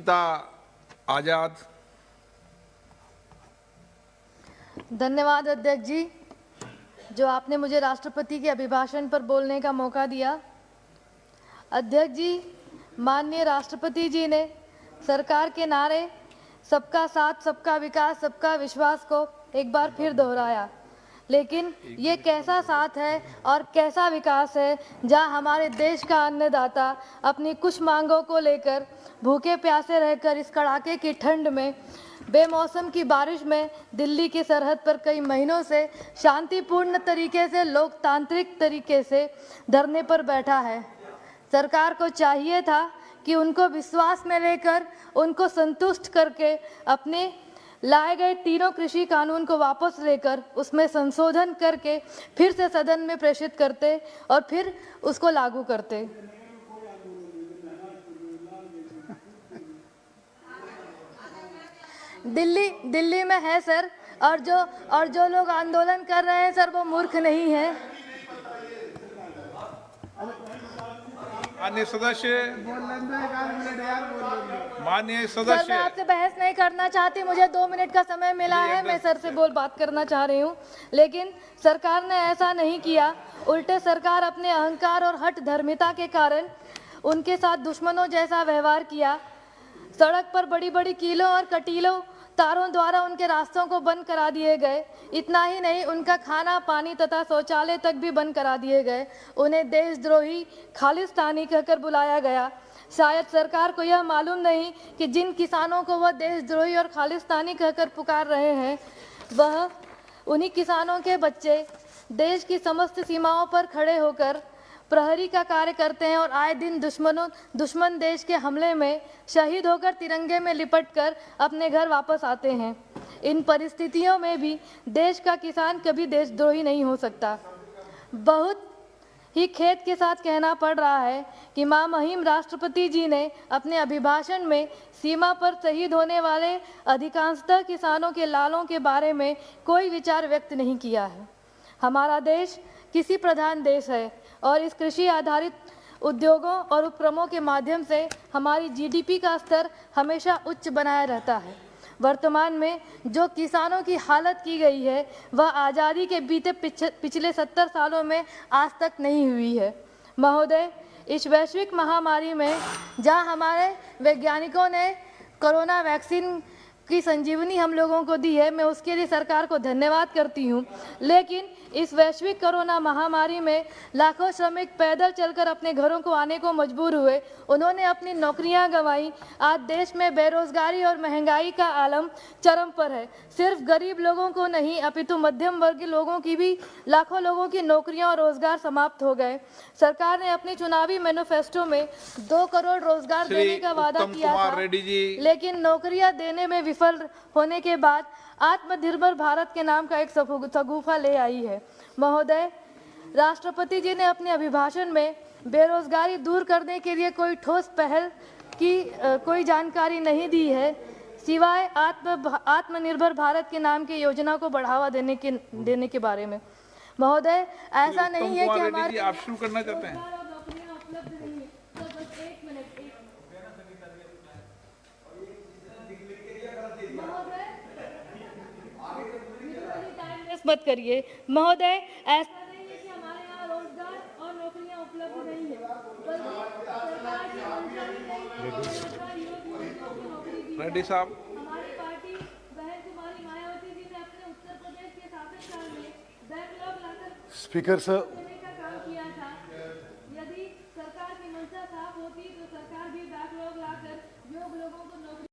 अनीता आजाद। धन्यवाद अध्यक्ष जी, जो आपने मुझे राष्ट्रपति के अभिभाषण पर बोलने का मौका दिया। अध्यक्ष जी, माननीय राष्ट्रपति जी ने सरकार के नारे सबका साथ, सबका विकास, सबका विश्वास को एक बार फिर दोहराया। लेकिन ये कैसा साथ है और कैसा विकास है जहां हमारे देश का अन्नदाता अपनी कुछ मांगों को लेकर भूखे प्यासे रहकर इस कड़ाके की ठंड में, बेमौसम की बारिश में दिल्ली की सरहद पर कई महीनों से शांतिपूर्ण तरीके से, लोकतांत्रिक तरीके से धरने पर बैठा है। सरकार को चाहिए था कि उनको विश्वास में लेकर, उनको संतुष्ट करके अपने लाए गए तीनों कृषि कानून को वापस लेकर उसमें संशोधन करके फिर से सदन में प्रेषित करते और फिर उसको लागू करते। दिल्ली में है सर, और जो लोग आंदोलन कर रहे हैं सर, वो मूर्ख नहीं है। माननीय सदस्य, सर, मैं आपसे बहस नहीं करना चाहती, मुझे 2 मिनट का समय मिला है, मैं सर से बात करना चाह रही हूँ। लेकिन सरकार ने ऐसा नहीं किया, उल्टे सरकार अपने अहंकार और हठ धर्मिता के कारण उनके साथ दुश्मनों जैसा व्यवहार किया। सड़क पर बड़ी बड़ी कीलों और कटीलों तारों द्वारा उनके रास्तों को बंद करा दिए गए। इतना ही नहीं, उनका खाना, पानी तथा शौचालय तक भी बंद करा दिए गए। उन्हें देशद्रोही, खालिस्तानी कहकर बुलाया गया। शायद सरकार को यह मालूम नहीं कि जिन किसानों को वह देशद्रोही और खालिस्तानी कहकर पुकार रहे हैं, वह उन्हीं किसानों के बच्चे देश की समस्त सीमाओं पर खड़े होकर प्रहरी का कार्य करते हैं और आए दिन दुश्मन देश के हमले में शहीद होकर तिरंगे में लिपटकर अपने घर वापस आते हैं। इन परिस्थितियों में भी देश का किसान कभी देशद्रोही नहीं हो सकता। बहुत ही खेद के साथ कहना पड़ रहा है कि महामहिम राष्ट्रपति जी ने अपने अभिभाषण में सीमा पर शहीद होने वाले अधिकांशतः किसानों के लालों के बारे में कोई विचार व्यक्त नहीं किया है। हमारा देश कृषि प्रधान देश है और इस कृषि आधारित उद्योगों और उपक्रमों के माध्यम से हमारी जीडीपी का स्तर हमेशा उच्च बनाया रहता है। वर्तमान में जो किसानों की हालत की गई है, वह आज़ादी के बीते पिछले 70 सालों में आज तक नहीं हुई है। महोदय, इस वैश्विक महामारी में जहां हमारे वैज्ञानिकों ने कोरोना वैक्सीन की संजीवनी हम लोगों को दी है, मैं उसके लिए सरकार को धन्यवाद करती हूं। लेकिन इस वैश्विक कोरोना महामारी में लाखों श्रमिक पैदल चलकर अपने घरों को आने को मजबूर हुए। उन्होंने अपनी नौकरियां गंवाई। आज देश में बेरोजगारी और महंगाई का आलम चरम पर है। सिर्फ गरीब लोगों को नहीं, अपितु मध्यम वर्गीय लोगों की भी, लाखों लोगों की नौकरियां और रोजगार समाप्त हो गए। सरकार ने अपनी चुनावी मैनिफेस्टो में 2 करोड़ रोजगार देने का वादा किया था, लेकिन नौकरियां देने में विफल होने के बाद आत्मनिर्भर भारत के नाम का एक शगुफा ले आई है। महोदय, राष्ट्रपति जी ने अपने अभिभाषण में बेरोजगारी दूर करने के लिए कोई ठोस पहल की कोई जानकारी नहीं दी है, सिवाय आत्मनिर्भर भारत के नाम की योजना को बढ़ावा देने के बारे में। महोदय, ऐसा नहीं है कि हमारे आप शुरू करना चाहते हैं। मत करिए महोदय, ऐसा नहीं है कि हमारे यहाँ रोजगार और नौकरियां उपलब्ध नहीं है, बल्कि सरकार की मंशा ही नहीं। रेड्डी साहब, हमारी पार्टी बहन कुमारी मायावती जी ने अपने उत्तर प्रदेश के शासनकाल में बैकलॉग लाकर स्पीकर सर का काम किया था। यदि सरकार की मंशा साफ होती तो सरकार भी बैकलॉग लाकर योग लोगों को नौकरी